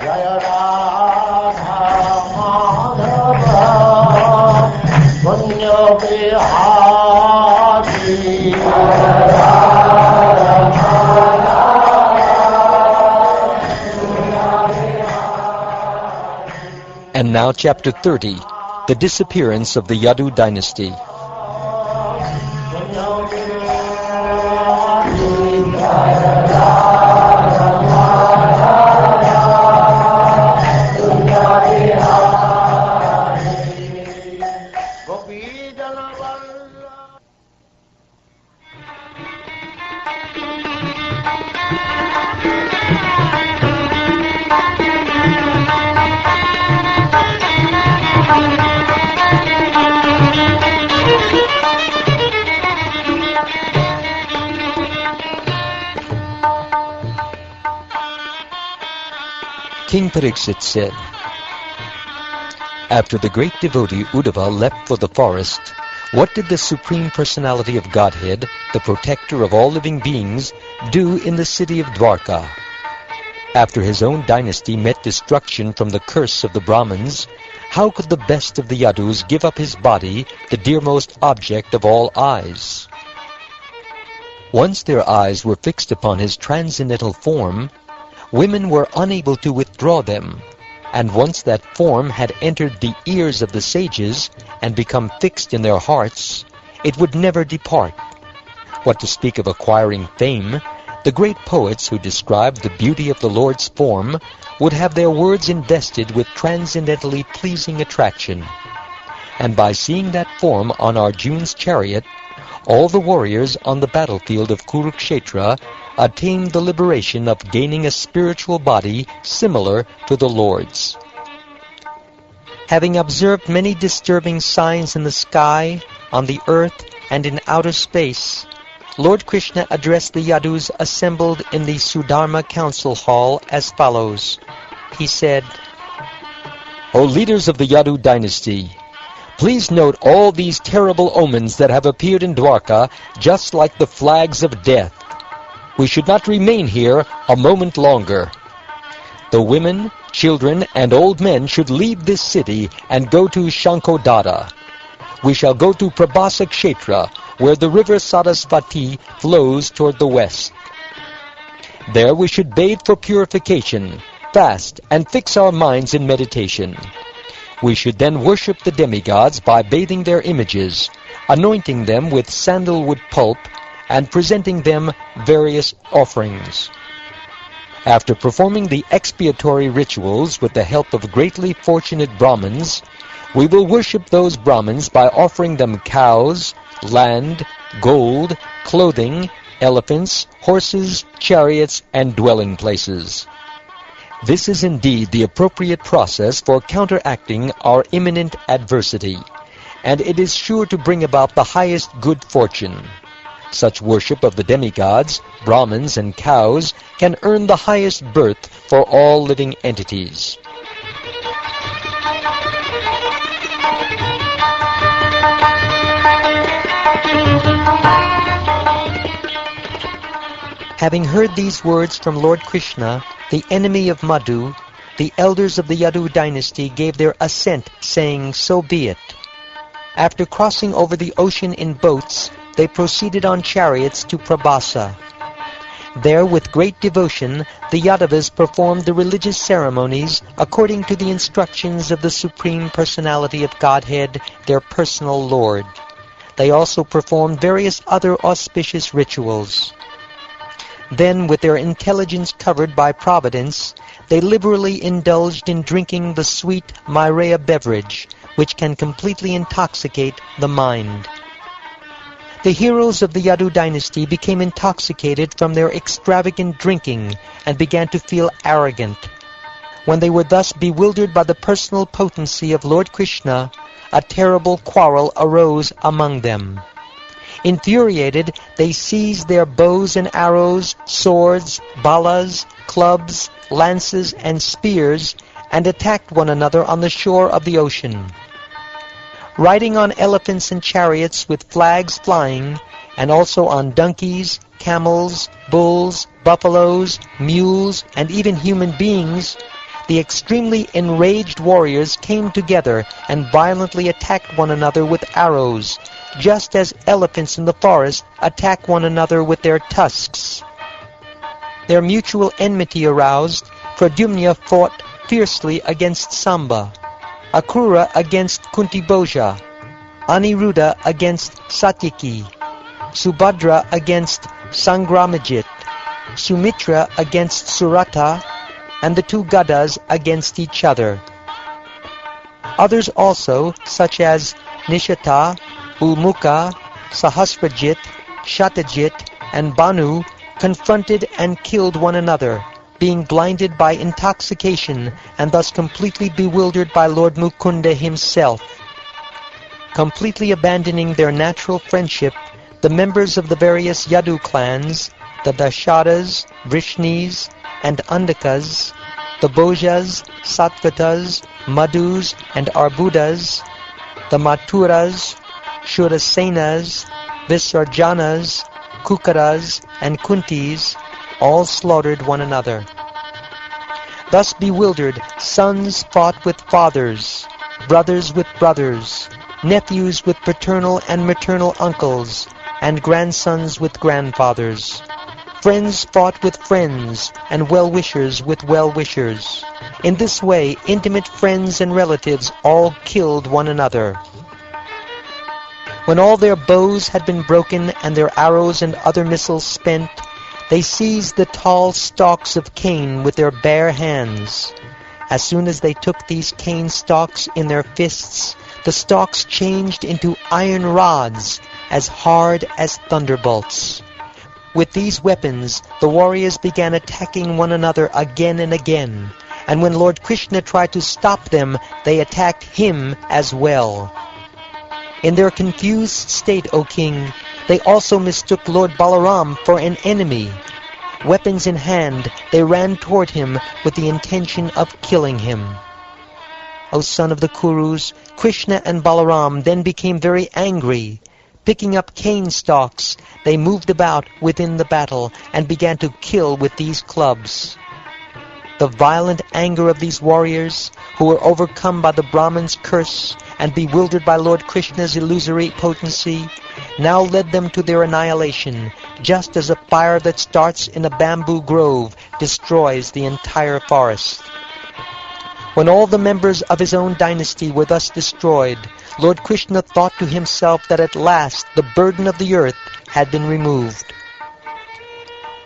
Jaya Radha Madhava Punya Bihari Jaya Radha Madhava. And now chapter 30, the disappearance of the Yadu dynasty. King Pariksit said, after the great devotee Uddhava left for the forest, what did the Supreme Personality of Godhead, the protector of all living beings, do in the city of Dwarka? After his own dynasty met destruction from the curse of the Brahmins, how could the best of the Yadus give up his body, the dearmost object of all eyes? Once their eyes were fixed upon his transcendental form, women were unable to withdraw them, and once that form had entered the ears of the sages and become fixed in their hearts, it would never depart. What to speak of acquiring fame, the great poets who described the beauty of the Lord's form would have their words invested with transcendently pleasing attraction. And by seeing that form on Arjuna's chariot, all the warriors on the battlefield of Kurukshetra attained the liberation of gaining a spiritual body similar to the Lord's. Having observed many disturbing signs in the sky, on the earth, and in outer space, Lord Krishna addressed the Yadus assembled in the Sudharma Council Hall as follows. He said, O leaders of the Yadu dynasty, please note all these terrible omens that have appeared in Dwarka, just like the flags of death. We should not remain here a moment longer. The women, children, and old men should leave this city and go to Shankodada. We shall go to Prabhasa Kshetra, where the river Sarasvati flows toward the west. There we should bathe for purification, fast, and fix our minds in meditation. We should then worship the demigods by bathing their images, anointing them with sandalwood pulp, and presenting them various offerings. After performing the expiatory rituals with the help of greatly fortunate Brahmins, we will worship those Brahmins by offering them cows, land, gold, clothing, elephants, horses, chariots, and dwelling places. This is indeed the appropriate process for counteracting our imminent adversity, and it is sure to bring about the highest good fortune. Such worship of the demigods, Brahmins, and cows can earn the highest birth for all living entities. Having heard these words from Lord Krishna, the enemy of Madhu, the elders of the Yadu dynasty gave their assent, saying, so be it. After crossing over the ocean in boats, they proceeded on chariots to Prabhasa. There, with great devotion, the Yadavas performed the religious ceremonies according to the instructions of the Supreme Personality of Godhead, their personal Lord. They also performed various other auspicious rituals. Then, with their intelligence covered by Providence, they liberally indulged in drinking the sweet Myrrhea beverage, which can completely intoxicate the mind. The heroes of the Yadu dynasty became intoxicated from their extravagant drinking and began to feel arrogant. When they were thus bewildered by the personal potency of Lord Krishna, a terrible quarrel arose among them. Infuriated, they seized their bows and arrows, swords, balas, clubs, lances, and spears, and attacked one another on the shore of the ocean. Riding on elephants and chariots with flags flying, and also on donkeys, camels, bulls, buffaloes, mules, and even human beings, the extremely enraged warriors came together and violently attacked one another with arrows, just as elephants in the forest attack one another with their tusks. Their mutual enmity aroused, Pradyumna fought fiercely against Samba, Akrura against Kunti, Aniruddha against Satyaki, Subhadra against Sangramajit, Sumitra against Surata, and the two Gadas against each other. Others also, such as Nishata, Ulmuka, Sahasrajit, Shatajit, and Banu, confronted and killed one another, being blinded by intoxication and thus completely bewildered by Lord Mukunda himself. Completely abandoning their natural friendship, the members of the various Yadu clans, the Dashadas, Vrishnis, and Andakas, the Bhojas, Sattvatas, Madhus, and Arbudas, the Mathuras, Shurasenas, Visarjanas, Kukaras, and Kuntis, all slaughtered one another. Thus bewildered, sons fought with fathers, brothers with brothers, nephews with paternal and maternal uncles, and grandsons with grandfathers. Friends fought with friends, and well-wishers with well-wishers. In this way, intimate friends and relatives all killed one another. When all their bows had been broken and their arrows and other missiles spent, they seized the tall stalks of cane with their bare hands. As soon as they took these cane stalks in their fists, the stalks changed into iron rods as hard as thunderbolts. With these weapons, the warriors began attacking one another again and again, and when Lord Krishna tried to stop them, they attacked him as well. In their confused state, O king, they also mistook Lord Balaram for an enemy. Weapons in hand, they ran toward him with the intention of killing him. O son of the Kurus, Krishna and Balaram then became very angry. Picking up cane stalks, they moved about within the battle and began to kill with these clubs. The violent anger of these warriors, who were overcome by the Brahman's curse and bewildered by Lord Krishna's illusory potency, now led them to their annihilation, just as a fire that starts in a bamboo grove destroys the entire forest. When all the members of his own dynasty were thus destroyed, Lord Krishna thought to himself that at last the burden of the earth had been removed.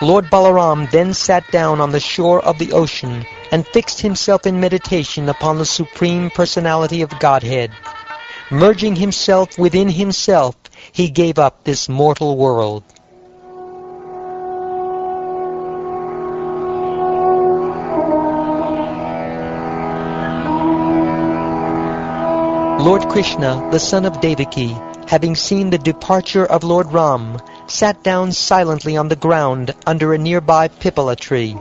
Lord Balaram then sat down on the shore of the ocean and fixed himself in meditation upon the Supreme Personality of Godhead. Merging himself within himself, he gave up this mortal world. Lord Krishna, the son of Devaki, having seen the departure of Lord Ram, sat down silently on the ground under a nearby pipala tree.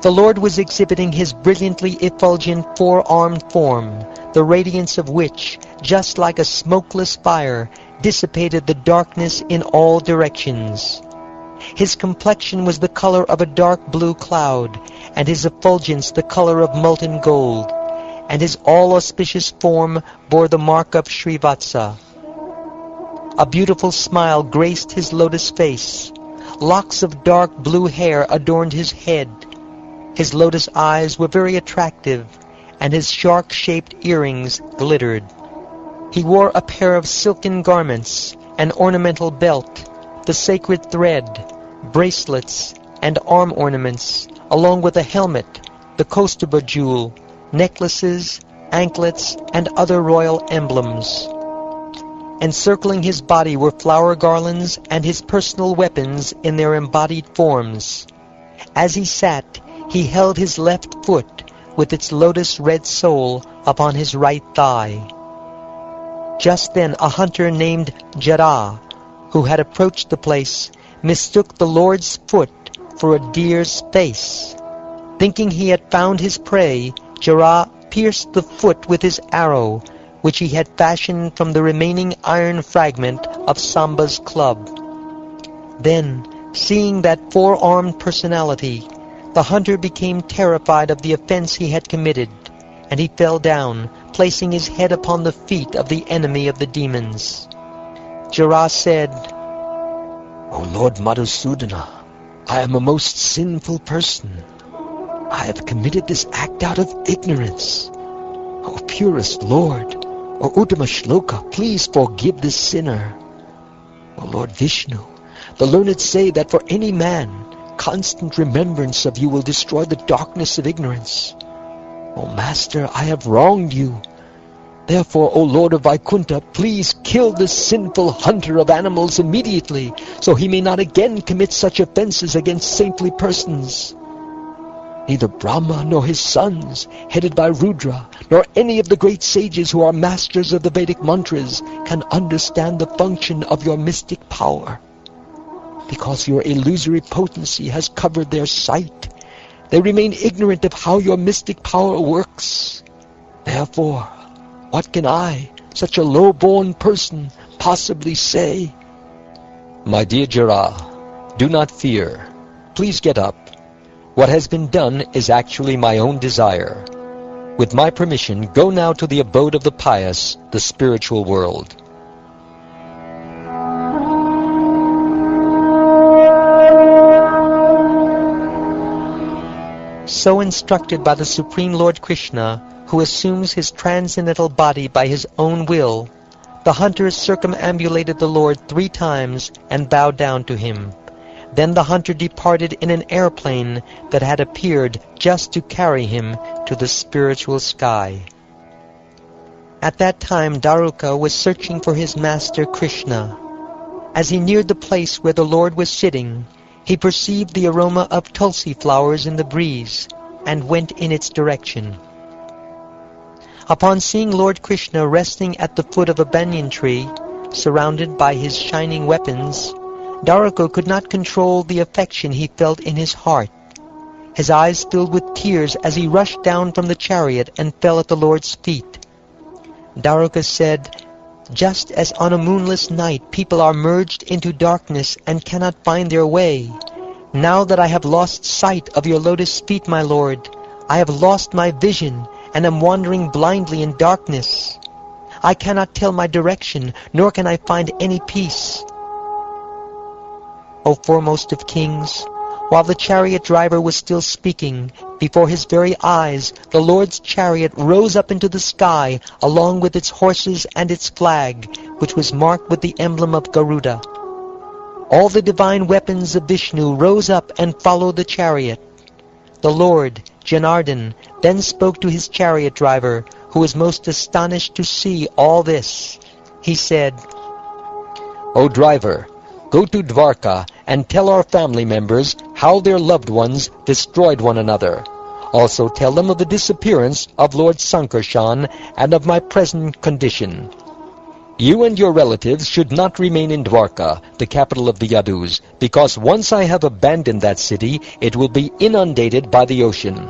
The Lord was exhibiting his brilliantly effulgent four-armed form, the radiance of which, just like a smokeless fire, dissipated the darkness in all directions. His complexion was the color of a dark blue cloud, and his effulgence the color of molten gold, and his all-auspicious form bore the mark of Srivatsa. A beautiful smile graced his lotus face. Locks of dark blue hair adorned his head. His lotus eyes were very attractive, and his shark-shaped earrings glittered. He wore a pair of silken garments, an ornamental belt, the sacred thread, bracelets, and arm ornaments, along with a helmet, the Kaustuba jewel, necklaces, anklets, and other royal emblems. Encircling his body were flower garlands and his personal weapons in their embodied forms. As he sat, he held his left foot with its lotus-red sole upon his right thigh. Just then a hunter named Jara, who had approached the place, mistook the Lord's foot for a deer's face. Thinking he had found his prey, Jara pierced the foot with his arrow, which he had fashioned from the remaining iron fragment of Samba's club. Then, seeing that four-armed personality, The hunter became terrified of the offense he had committed, and he fell down, placing his head upon the feet of the enemy of the demons. Jara said, O Lord Madhusudana, I am a most sinful person. I have committed this act out of ignorance. O purest Lord, O Uttama Shloka, please forgive this sinner. O Lord Vishnu, the learned say that for any man, constant remembrance of you will destroy the darkness of ignorance. O Master, I have wronged you. Therefore, O Lord of Vaikuntha, please kill this sinful hunter of animals immediately, so he may not again commit such offenses against saintly persons. Neither Brahma nor his sons, headed by Rudra, nor any of the great sages who are masters of the Vedic mantras can understand the function of your mystic power. Because your illusory potency has covered their sight, they remain ignorant of how your mystic power works. Therefore, what can I, such a low-born person, possibly say? My dear Jara, do not fear. Please get up. What has been done is actually my own desire. With my permission, go now to the abode of the pious, the spiritual world. So instructed by the Supreme Lord Krishna, who assumes his transcendental body by his own will, the hunter circumambulated the Lord 3 times and bowed down to him. Then the hunter departed in an airplane that had appeared just to carry him to the spiritual sky. At that time Daruka was searching for his master Krishna. As he neared the place where the Lord was sitting, he perceived the aroma of Tulasi flowers in the breeze, and went in its direction. Upon seeing Lord Krishna resting at the foot of a banyan tree, surrounded by his shining weapons, Daruka could not control the affection he felt in his heart. His eyes filled with tears as he rushed down from the chariot and fell at the Lord's feet. Daruka said, "Just as on a moonless night people are merged into darkness and cannot find their way, now that I have lost sight of your lotus feet, my Lord, I have lost my vision and am wandering blindly in darkness. I cannot tell my direction, nor can I find any peace." O foremost of kings, while the chariot driver was still speaking, before his very eyes the Lord's chariot rose up into the sky along with its horses and its flag, which was marked with the emblem of Garuda. All the divine weapons of Vishnu rose up and followed the chariot. The Lord, Janardhan, then spoke to his chariot driver, who was most astonished to see all this. He said, O driver, go to Dwarka and tell our family members how their loved ones destroyed one another. Also tell them of the disappearance of Lord Sankarshan and of my present condition. You and your relatives should not remain in Dwarka, the capital of the Yadus, because once I have abandoned that city, it will be inundated by the ocean.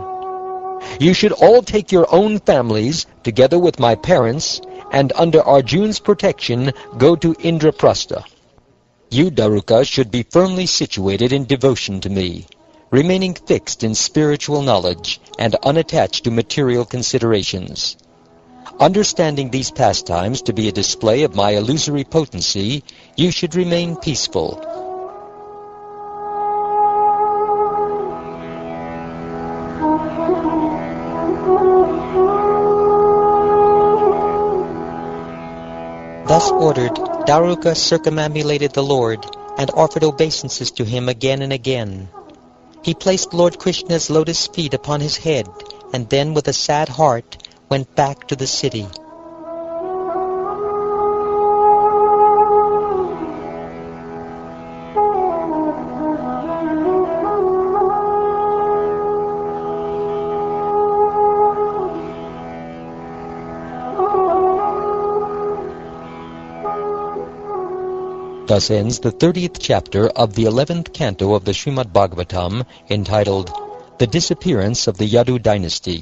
You should all take your own families, together with my parents, and under Arjun's protection, go to Indraprastha. You, Daruka, should be firmly situated in devotion to me, remaining fixed in spiritual knowledge and unattached to material considerations. Understanding these pastimes to be a display of my illusory potency, you should remain peaceful. Thus ordered, Daruka circumambulated the Lord and offered obeisances to him again and again. He placed Lord Krishna's lotus feet upon his head, and then with a sad heart went back to the city. Thus ends the 30th chapter of the 11th canto of the Srimad Bhagavatam, entitled The Disappearance of the Yadu Dynasty.